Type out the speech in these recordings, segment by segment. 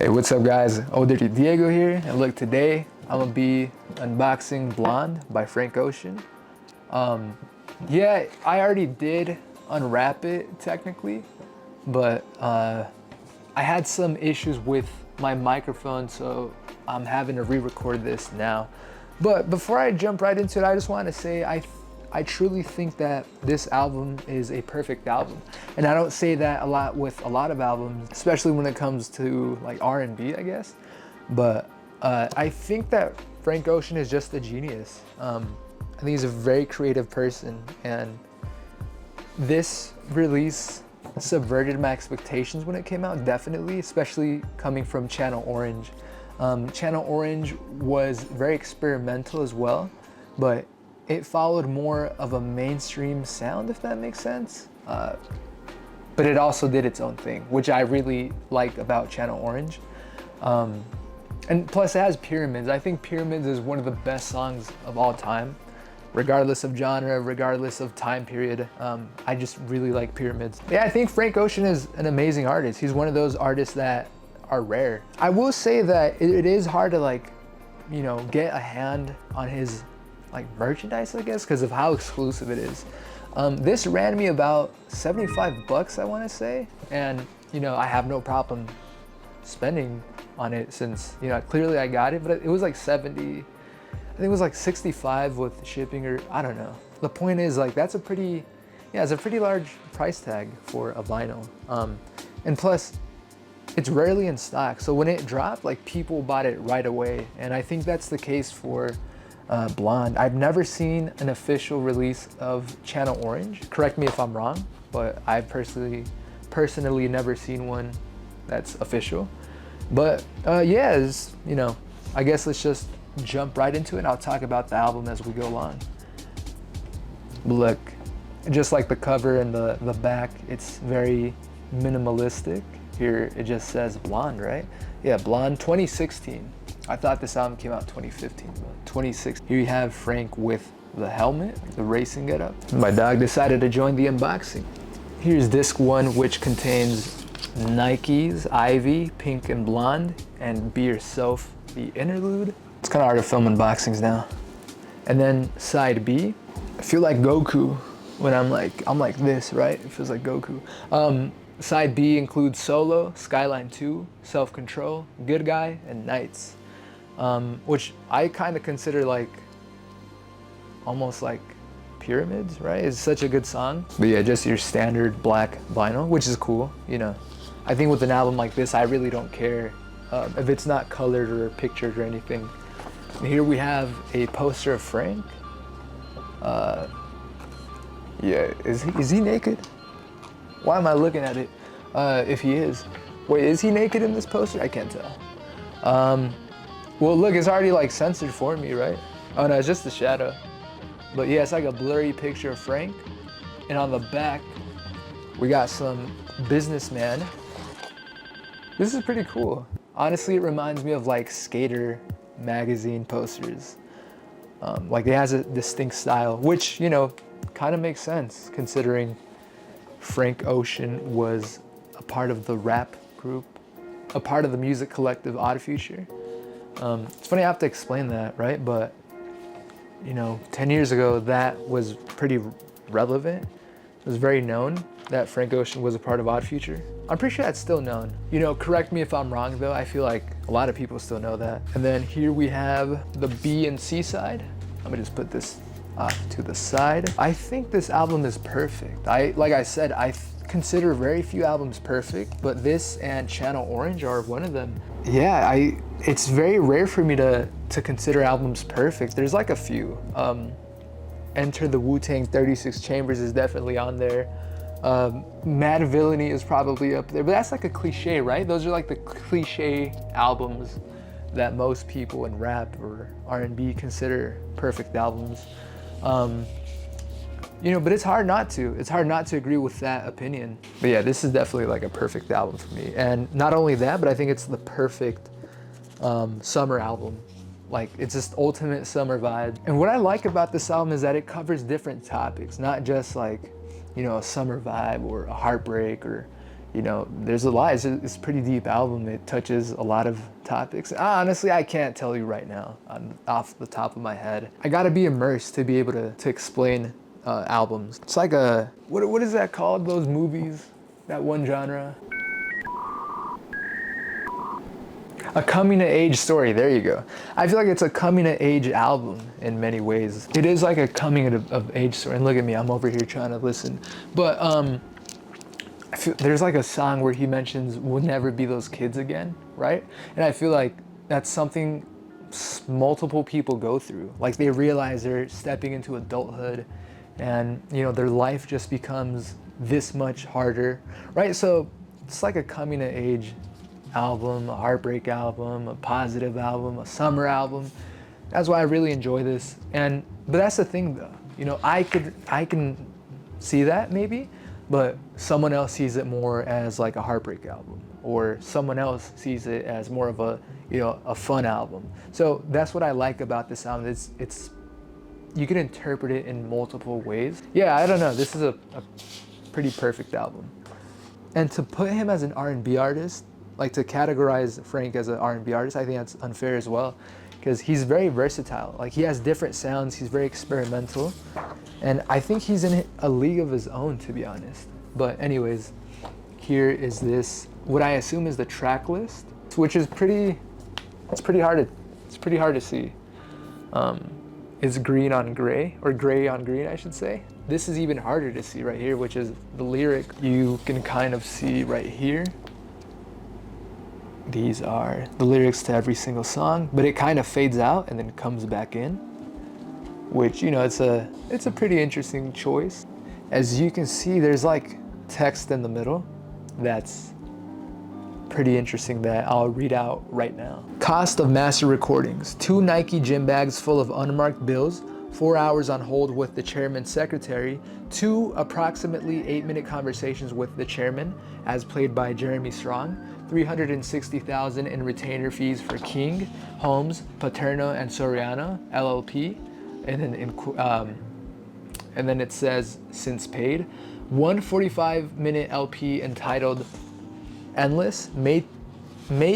Hey, what's up guys? Older Diego here, and look, today I'm gonna be unboxing Blonde by Frank Ocean. Yeah, I already did unwrap it technically, but I had some issues with my microphone, so I'm having to re-record this now. But before I jump right into it, I just want to say I truly think that this album is a perfect album. And I don't say that a lot with a lot of albums, especially when it comes to like R&B, I guess. But I think that Frank Ocean is just a genius. I think he's a very creative person, and this release subverted my expectations when it came out, definitely, especially coming from Channel Orange. Channel Orange was very experimental as well, but it followed more of a mainstream sound, if that makes sense. But it also did its own thing, which I really like about Channel Orange. And plus it has Pyramids. I think Pyramids is one of the best songs of all time, regardless of genre, regardless of time period. I just really like Pyramids. Yeah, I think Frank Ocean is an amazing artist. He's one of those artists that are rare. I will say that it is hard to get a hand on his merchandise, I guess, because of how exclusive it is. This ran me about 75 bucks, I want to say, and I have no problem spending on it since clearly I got it, but it was like 70. I think it was like 65 with shipping, or I don't know. The point is, that's a pretty, it's a pretty large price tag for a vinyl. And plus, it's rarely in stock. So when it dropped, people bought it right away. And I think that's the case for Blonde. I've never seen an official release of Channel Orange. Correct me if I'm wrong, but I've personally never seen one that's official. But yeah, I guess let's just jump right into it, and I'll talk about the album as we go along. Look, just like the cover and the back, it's very minimalistic. Here it just says Blonde, right? Yeah, Blonde 2016. I thought this album came out 2015, but 2016. Here you have Frank with the helmet, the racing getup. My dog decided to join the unboxing. Here's disc 1, which contains Nike's Ivy, Pink and Blonde, and Be Yourself, the interlude. It's kind of hard to film unboxings now. And then side B, I feel like Goku when I'm like this, right? It feels like Goku. Side B includes Solo, Skyline 2, Self Control, Good Guy, and Nights, which I kind of consider almost like Pyramids, right? It's such a good song. But yeah, just your standard black vinyl, which is cool. I think with an album like this, I really don't care if it's not colored or pictured or anything. And here we have a poster of Frank. Yeah, is he naked? Why am I looking at it if he is? Wait, is he naked in this poster? I can't tell. Well, look, it's already censored for me, right? Oh no, it's just the shadow. But yeah, it's like a blurry picture of Frank. And on the back, we got some businessman. This is pretty cool. Honestly, it reminds me of Skater magazine posters. It has a distinct style, which, kind of makes sense considering Frank Ocean was a part of the rap group, a part of the music collective Odd Future. It's funny I have to explain that, right? But 10 years ago, that was pretty relevant. It was very known that Frank Ocean was a part of Odd Future. I'm pretty sure that's still known. Correct me if I'm wrong though. I feel like a lot of people still know that. And then here we have the B and C side. Let me just put this off to the side. I think this album is perfect. Like I said, I consider very few albums perfect, but this and Channel Orange are one of them. Yeah, it's very rare for me to consider albums perfect. There's a few. Enter the Wu-Tang 36 Chambers is definitely on there. Mad Villainy is probably up there, but that's a cliche, right? Those are the cliche albums that most people in rap or R&B consider perfect albums. But it's hard not to. It's hard not to agree with that opinion. But yeah, this is definitely a perfect album for me. And not only that, but I think it's the perfect summer album. It's just ultimate summer vibe. And what I like about this album is that it covers different topics, not just a summer vibe or a heartbreak or you know, there's a lot. It's a pretty deep album. It touches a lot of topics. Honestly, I can't tell you right now off the top of my head. I gotta be immersed to be able to explain albums. It's like a, what is that called, those movies, that one genre? A coming of age story, there you go. I feel like it's a coming of age album in many ways. It is like a coming of age story. And look at me, I'm over here trying to listen. But I feel there's like a song where he mentions we'll never be those kids again, right? And I feel like that's something multiple people go through. Like they realize they're stepping into adulthood and, you know, their life just becomes this much harder, right? So it's like a coming of age album, a heartbreak album, a positive album, a summer album. That's why I really enjoy this. But that's the thing though, you know, I can see that maybe, but someone else sees it more as like a heartbreak album, or someone else sees it as more of a, you know, a fun album. So that's what I like about this album. It's you can interpret it in multiple ways. Yeah, I don't know. This is a pretty perfect album. And to put him as an R&B artist, like to categorize Frank as an R&B artist, I think that's unfair as well, because he's very versatile. Like he has different sounds, he's very experimental, and I think he's in a league of his own, to be honest. But anyways, here is this, what I assume is the track list, which is pretty hard to see. It's green on gray, or gray on green, I should say. This is even harder to see right here, which is the lyric. You can kind of see right here. These are the lyrics to every single song, but it kind of fades out and then comes back in, which, you know, it's a pretty interesting choice. As you can see, there's like text in the middle that's pretty interesting that I'll read out right now. Cost of master recordings: 2 Nike gym bags full of unmarked bills, 4 hours on hold with the chairman's secretary, 2 approximately 8-minute conversations with the chairman, as played by Jeremy Strong, $360,000 in retainer fees for King, Holmes, Paterno, and Soriano, LLP, and then it says since paid. 1 45-minute LP entitled Endless, made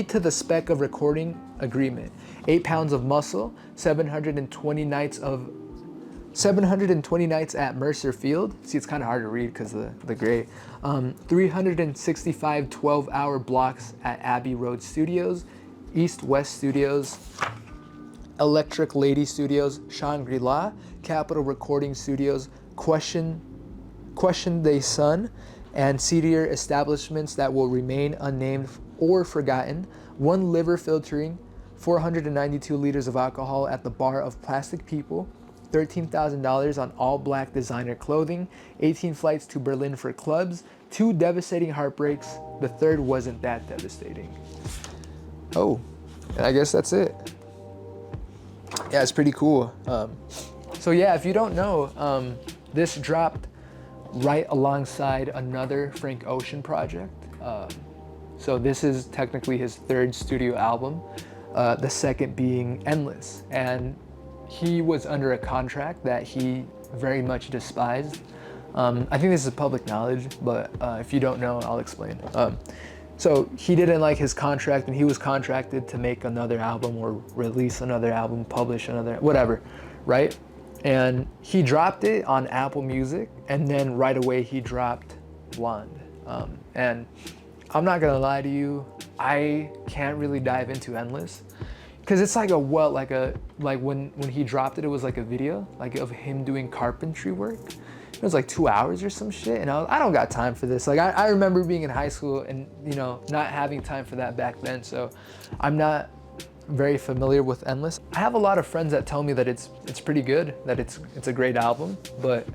to the spec of recording agreement. 8 pounds of muscle, 720 nights at Mercer Field. See, it's kind of hard to read because of the gray. 365 12-hour blocks at Abbey Road Studios, East West Studios, Electric Lady Studios, Shangri-La, Capitol Recording Studios, Question Day Sun, and seedier establishments that will remain unnamed or forgotten. 1 liver filtering, 492 liters of alcohol at the Bar of Plastic People, $13,000 on all black designer clothing, 18 flights to Berlin for clubs, 2 devastating heartbreaks. The third wasn't that devastating. Oh, and I guess that's it. Yeah, it's pretty cool. So yeah, if you don't know, this dropped right alongside another Frank Ocean project. So this is technically his 3rd studio album, the second being Endless. And he was under a contract that he very much despised. I think this is public knowledge, but if you don't know, I'll explain. So he didn't like his contract, and he was contracted to make another album or release another album, publish another, whatever, right? And he dropped it on Apple Music, and then right away he dropped Blonde. And I'm not gonna lie to you, I can't really dive into Endless, because it's like when he dropped it, it was like a video like of him doing carpentry work. It was like 2 hours or some shit, and I don't got time for this. Like I remember being in high school and, you know, not having time for that back then, so I'm not very familiar with Endless. I have a lot of friends that tell me that it's pretty good, that it's a great album, but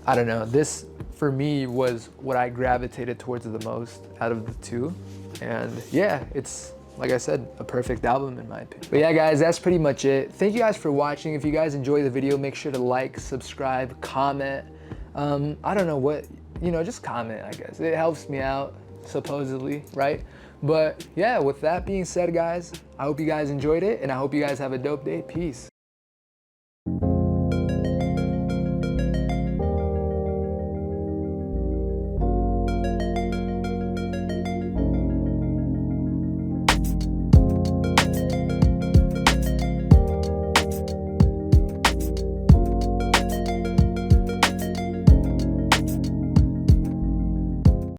I don't know. This for me was what I gravitated towards the most out of the two, and yeah, it's, like I said, a perfect album in my opinion. But yeah, guys, that's pretty much it. Thank you guys for watching. If you guys enjoyed the video, make sure to like, subscribe, comment. I don't know what, you know, just comment, I guess. It helps me out, supposedly, right? But yeah, with that being said, guys, I hope you guys enjoyed it, and I hope you guys have a dope day. Peace.